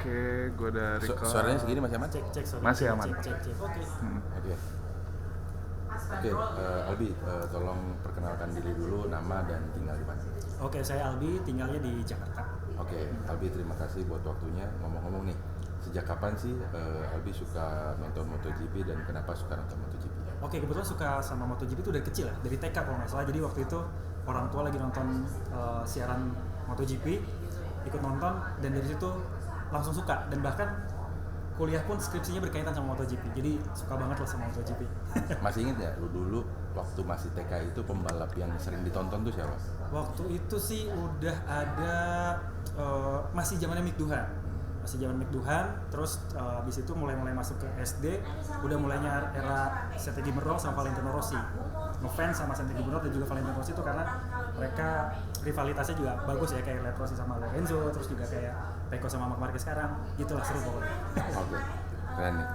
Oke, gue udah record. Suaranya segini masih aman? Cek sorry. Masih aman. Cek. Oke. Oke, Albi, tolong perkenalkan diri dulu, nama dan tinggal di mana. Oke, saya Albi, tinggalnya di Jakarta. Oke, Albi, terima kasih buat waktunya. Ngomong-ngomong nih, sejak kapan sih Albi suka nonton MotoGP dan kenapa suka nonton MotoGP? Oke, kebetulan suka sama MotoGP itu dari kecil ya, dari TK kalau nggak salah. Jadi waktu itu orang tua lagi nonton siaran MotoGP, ikut nonton dan dari situ langsung suka, dan bahkan kuliah pun skripsinya berkaitan sama MotoGP. Jadi suka banget lah sama MotoGP. Masih inget ya, lu dulu waktu masih TK itu pembalap yang sering ditonton tuh siapa? Waktu itu sih udah ada masih zamannya Mick Duhan. Terus habis itu mulai masuk ke SD, udah mulainya era Santi Gimerol sama Valentino Rossi. Ngefans sama Santi Gimerol dan juga Valentino Rossi itu karena mereka rivalitasnya juga bagus ya, kayak Rossi sama Lorenzo, terus juga kayak Pecco sama Marc Marquez sekarang. Gitulah, seru pokoknya. Oke, keren nih.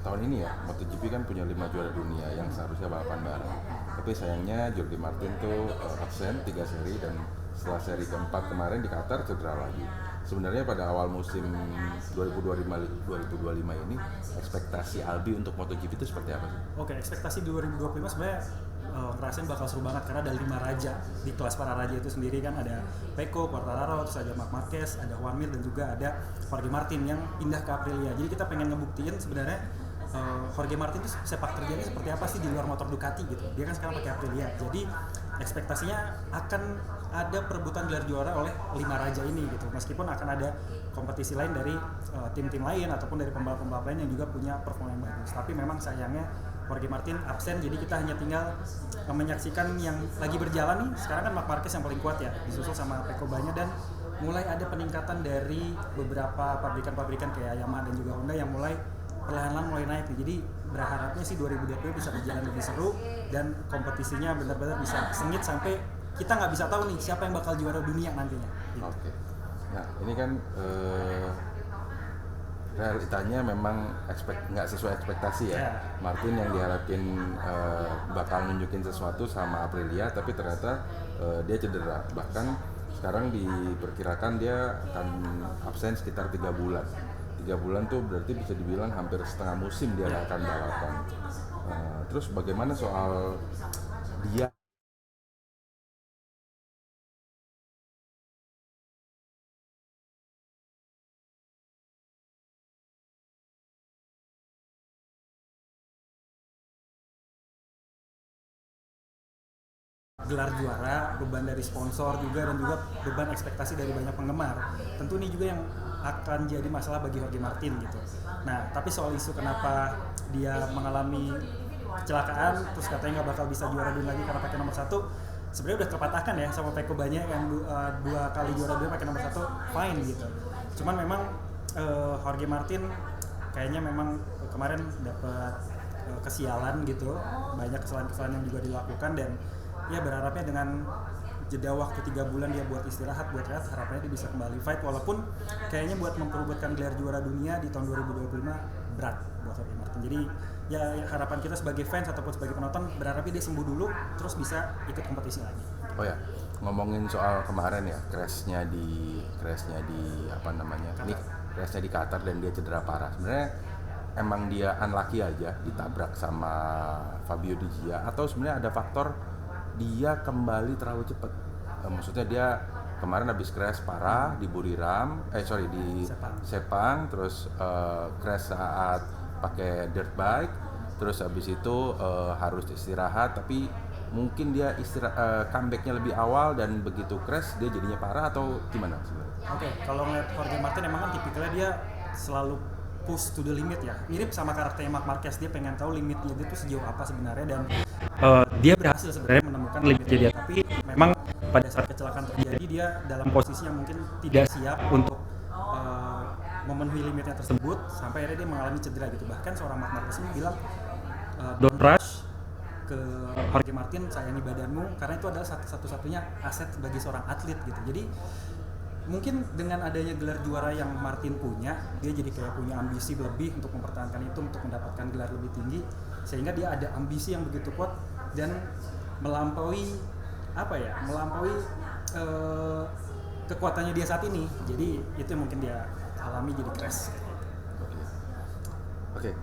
Tahun ini ya, MotoGP kan punya 5 juara dunia yang seharusnya balapan bareng. Tapi sayangnya Jorge Martin tuh absen 3 seri, dan setelah seri keempat kemarin di Qatar cedera lagi. Sebenarnya pada awal musim 2025 ini, ekspektasi Albi untuk MotoGP itu seperti apa sih? Oke, ekspektasi 2025 sebenarnya ngerasain bakal seru banget karena ada 5 raja di kelas para raja itu sendiri kan. Ada Pecco, Quartararo, terus ada Marc Marquez, ada Juan Mir, dan juga ada Jorge Martin yang pindah ke Aprilia. Jadi kita pengen ngebuktiin sebenarnya Jorge Martin itu sepak terjangnya seperti apa sih di luar motor Ducati gitu. Dia kan sekarang pakai Aprilia. Jadi ekspektasinya akan ada perebutan gelar juara oleh 5 raja ini gitu. Meskipun akan ada kompetisi lain dari tim-tim lain ataupun dari pembalap-pembalap lain yang juga punya performa yang bagus. Tapi memang sayangnya Jorge Martin absen, jadi kita hanya tinggal menyaksikan yang lagi berjalan nih. Sekarang kan Marc Marquez yang paling kuat ya, disusul sama Pecco banyak, dan mulai ada peningkatan dari beberapa pabrikan-pabrikan kayak Yamaha dan juga Honda yang mulai perlahan-lahan mulai naik nih. Jadi berharapnya sih 2020 bisa berjalan lebih seru dan kompetisinya benar-benar bisa sengit sampai kita nggak bisa tahu nih siapa yang bakal juara dunia nantinya. Gitu. Oke. Nah, ini kan realitanya memang nggak sesuai ekspektasi ya. Yeah. Martin yang diharapin bakal nunjukin sesuatu sama Aprilia, tapi ternyata dia cedera. Bahkan sekarang diperkirakan dia akan absen sekitar 3 bulan. 3 bulan tuh berarti bisa dibilang hampir setengah musim dia nggak akan balapan. Terus bagaimana soal dia? Gelar juara, beban dari sponsor juga, dan juga beban ekspektasi dari banyak penggemar. Tentu ini juga yang akan jadi masalah bagi Jorge Martin gitu. Nah, tapi soal isu kenapa dia mengalami kecelakaan terus katanya nggak bakal bisa juara dunia lagi karena pakai nomor 1, sebenarnya udah terpatahkan ya sama Pecco banyak yang 2 kali juara dunia pakai nomor 1, fine gitu. Cuman memang Jorge Martin kayaknya memang kemarin dapat kesialan gitu, banyak kesalahan-kesalahan yang juga dilakukan, dan ya berharapnya dengan jeda waktu 3 bulan dia buat istirahat, buat rehat, harapannya dia bisa kembali fight, walaupun kayaknya buat memperebutkan gelar juara dunia di tahun 2025 berat buat Jorge Martin. Jadi ya harapan kita sebagai fans ataupun sebagai penonton berharapnya dia sembuh dulu terus bisa ikut kompetisi lagi. Oh ya, ngomongin soal kemarin ya, crashnya di apa namanya? Ini crashnya di Qatar dan dia cedera parah. Sebenarnya emang dia unlucky aja ditabrak sama Fabio Di Gia, atau sebenarnya ada faktor dia kembali terlalu cepat. Maksudnya dia kemarin habis crash parah di Buriram, di Sepang, terus crash saat pakai dirt bike, terus habis itu harus istirahat, tapi mungkin dia comebacknya lebih awal dan begitu crash dia jadinya parah, atau gimana sebenarnya? Oke, kalau ngeliat Jorge Martin emang kan tipikalnya dia selalu push to the limit ya, mirip sama karakternya Marc Marquez. Dia pengen tahu limitnya dia tuh sejauh apa sebenarnya, dan dia berhasil sebenarnya menemukan limitnya dia, tapi memang pada saat kecelakaan terjadi dia dalam posisi yang mungkin tidak siap untuk memenuhi limitnya tersebut, sampai akhirnya dia mengalami cedera gitu. Bahkan seorang Marc Marquez ini bilang don't rush ke Jorge Martin, sayangi badanmu, karena itu adalah satu-satunya aset bagi seorang atlet gitu. Jadi mungkin dengan adanya gelar juara yang Martin punya, dia jadi kayak punya ambisi lebih untuk mempertahankan itu, untuk mendapatkan gelar lebih tinggi, sehingga dia ada ambisi yang begitu kuat dan melampaui kekuatannya dia saat ini. Jadi itu yang mungkin dia alami jadi crash. Oke.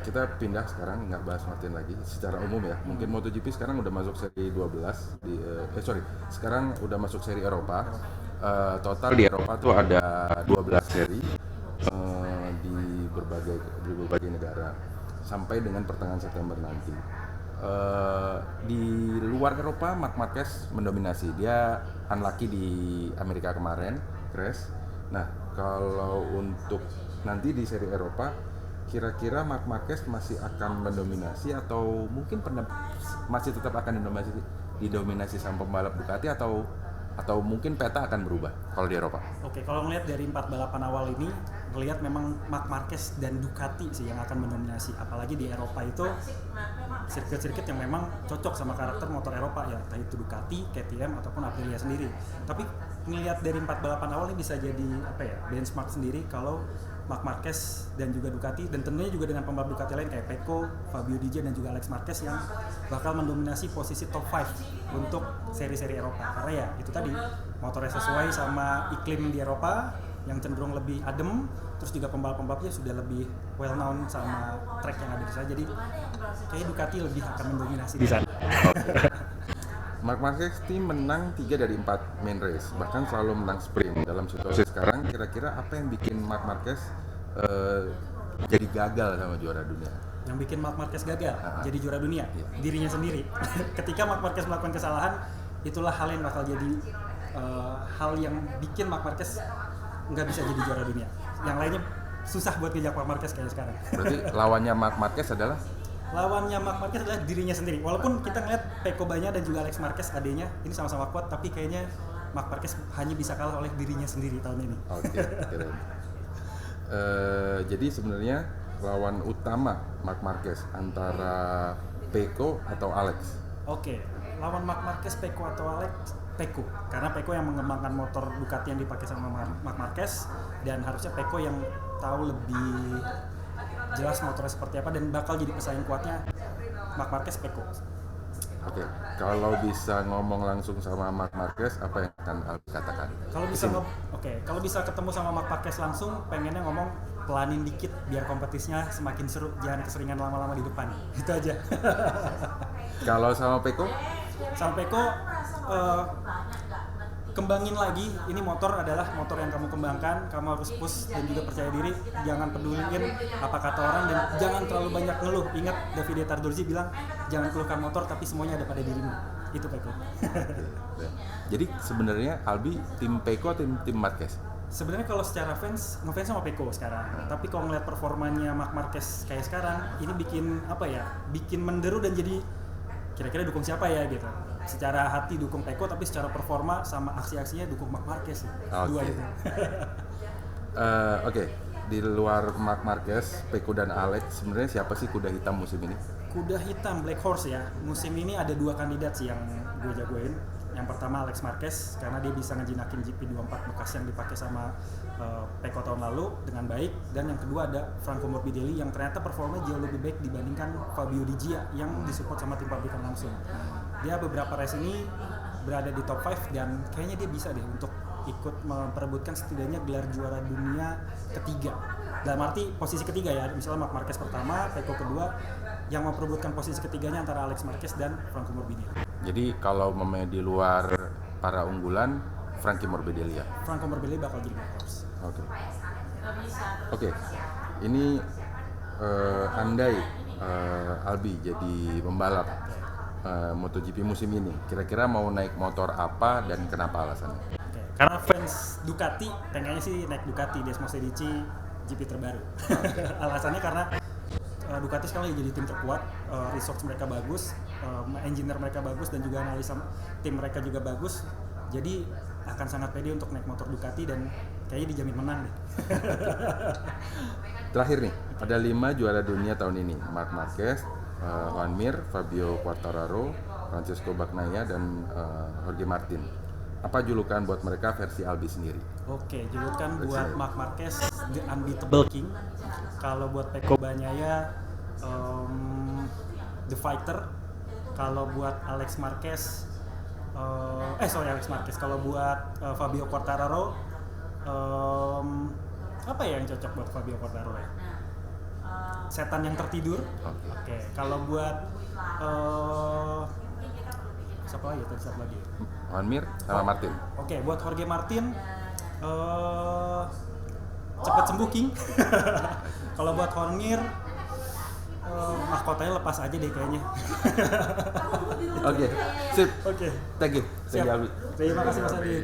Kita pindah sekarang, nggak bahas Martin lagi secara umum ya. Mungkin MotoGP sekarang udah masuk seri 12 sekarang udah masuk seri Eropa. Total di Eropa tuh ada 12 seri di berbagai negara sampai dengan pertengahan September nanti. Di luar Eropa, Marc Marquez mendominasi. Dia unlucky di Amerika kemarin, crash. Nah, kalau untuk nanti di seri Eropa, kira-kira Marc Marquez masih akan mendominasi atau mungkin masih tetap akan didominasi sama pembalap Ducati atau mungkin peta akan berubah kalau di Eropa? Oke, kalau ngelihat dari 4 balapan awal ini, ngelihat memang Marc Marquez dan Ducati sih yang akan mendominasi. Apalagi di Eropa itu sirkuit-sirkuit yang memang cocok sama karakter motor Eropa ya, entah itu Ducati, KTM ataupun Aprilia sendiri. Tapi ngelihat dari 4 balapan awal ini bisa jadi benchmark sendiri kalau Marc Marquez dan juga Ducati, dan tentunya juga dengan pembalap Ducati lain kayak Pecco, Fabio Di Già dan juga Alex Marquez yang bakal mendominasi posisi top 5 untuk seri-seri Eropa. Karena ya itu tadi, motornya sesuai sama iklim di Eropa yang cenderung lebih adem, terus juga pembalap-pembalapnya sudah lebih well known sama track yang ada di sana. Jadi kayak Ducati lebih akan mendominasi di sana. Marc Marquez tim menang 3 dari 4 main race, bahkan selalu menang sprint. Dalam situasi sekarang, kira-kira apa yang bikin Marc Marquez jadi gagal sama juara dunia? Yang bikin Marc Marquez gagal jadi juara dunia? Dirinya sendiri. Ketika Marc Marquez melakukan kesalahan, itulah hal yang bakal jadi hal yang bikin Marc Marquez nggak bisa jadi juara dunia. Yang lainnya susah buat ngejak Marc Marquez kayak sekarang. Berarti lawannya Marc Marquez adalah? Lawannya Marc Marquez adalah dirinya sendiri. Walaupun kita ngeliat Pecco Bagnaia dan juga Alex Marquez adanya ini sama-sama kuat, tapi kayaknya Marc Marquez hanya bisa kalah oleh dirinya sendiri tahun ini. Oke, keren. Jadi sebenarnya lawan utama Marc Marquez antara Pecco atau Alex? Oke, lawan Marc Marquez, Pecco atau Alex? Pecco, karena Pecco yang mengembangkan motor Ducati yang dipakai sama Marc Marquez, dan harusnya Pecco yang tahu lebih jelas motornya seperti apa dan bakal jadi pesaing kuatnya Marc Marquez, Pecco. Oke, kalau bisa ngomong langsung sama Marc Marquez, apa yang akan Albi katakan? Kalau bisa ketemu sama Marc Marquez langsung, pengennya ngomong pelanin dikit biar kompetisinya semakin seru, jangan keseringan lama-lama di depan. Itu aja. Kalau sama Pecco? Sama Pecco, kembangin lagi, ini motor adalah motor yang kamu kembangkan, kamu harus push dan juga percaya diri, jangan peduliin apa kata orang dan jangan terlalu banyak ngeluh. Ingat Davide Tardozzi bilang, jangan keluhkan motor tapi semuanya ada pada dirimu. Itu Pecco. Jadi sebenarnya Albi tim Pecco atau tim Marquez? Sebenarnya kalau secara ngefans sama Pecco sekarang. Tapi kalau ngeliat performanya Marc Marquez kayak sekarang, ini bikin menderu dan jadi kira-kira dukung siapa ya gitu. Secara hati dukung Pecco, tapi secara performa sama aksi-aksinya dukung Marc Marquez. Dua itu. Oke. Di luar Marc Marquez, Pecco dan Alex, sebenarnya siapa sih kuda hitam musim ini? Kuda hitam Black Horse ya. Musim ini ada 2 kandidat sih yang gue jagoin. Yang pertama Alex Marquez, karena dia bisa ngejinakin GP24 bekas yang dipakai sama Pecco tahun lalu dengan baik. Dan yang kedua ada Franco Morbidelli yang ternyata performanya jauh lebih baik dibandingkan Fabio Di Già yang disupport sama tim pabrikan langsung. Dia beberapa race ini berada di top 5 dan kayaknya dia bisa deh untuk ikut memperebutkan setidaknya gelar juara dunia ketiga. Dalam arti posisi ketiga ya, misalnya Marc Marquez pertama, Pecco kedua, yang memperebutkan posisi ketiganya antara Alex Marquez dan Franco Morbidelli. Jadi kalau di luar para unggulan, Frankie Morbidelli ya? Franco Morbidelli bakal jadi Black Horse. Oke. Ini andai Albi jadi pembalap MotoGP musim ini, kira-kira mau naik motor apa dan kenapa alasannya? Karena fans Ducati pengennya sih naik Ducati Desmosedici GP terbaru. Alasannya karena Ducati sekarang lagi jadi tim terkuat, resource mereka bagus, engineer mereka bagus dan juga analisa tim mereka juga bagus. Jadi akan sangat pede untuk naik motor Ducati dan kayaknya dijamin menang deh. Terakhir nih, ada 5 juara dunia tahun ini. Marc Marquez, Juan Mir, Fabio Quartararo, Francesco Bagnaia dan Jorge Martin. Apa julukan buat mereka versi Albi sendiri? Oke, julukan buat Marc Marquez The Unbeatable King. Kalau buat Pecco Bagnaia The Fighter. Kalau buat Alex Marquez Alex Marquez. Kalau buat Fabio Quartararo, apa ya yang cocok buat Fabio Quartararo ya? Setan yang tertidur. Oke. Kalau buat siapa lagi? Juan Mir sama Martin. Oke, buat Jorge Martin, cepet sembuh King. Kalau buat Horner, mahkotanya lepas aja deh kayaknya. Oke, sip. Oke. Thank you. Siap. Alwi. Terima kasih Mas Adi.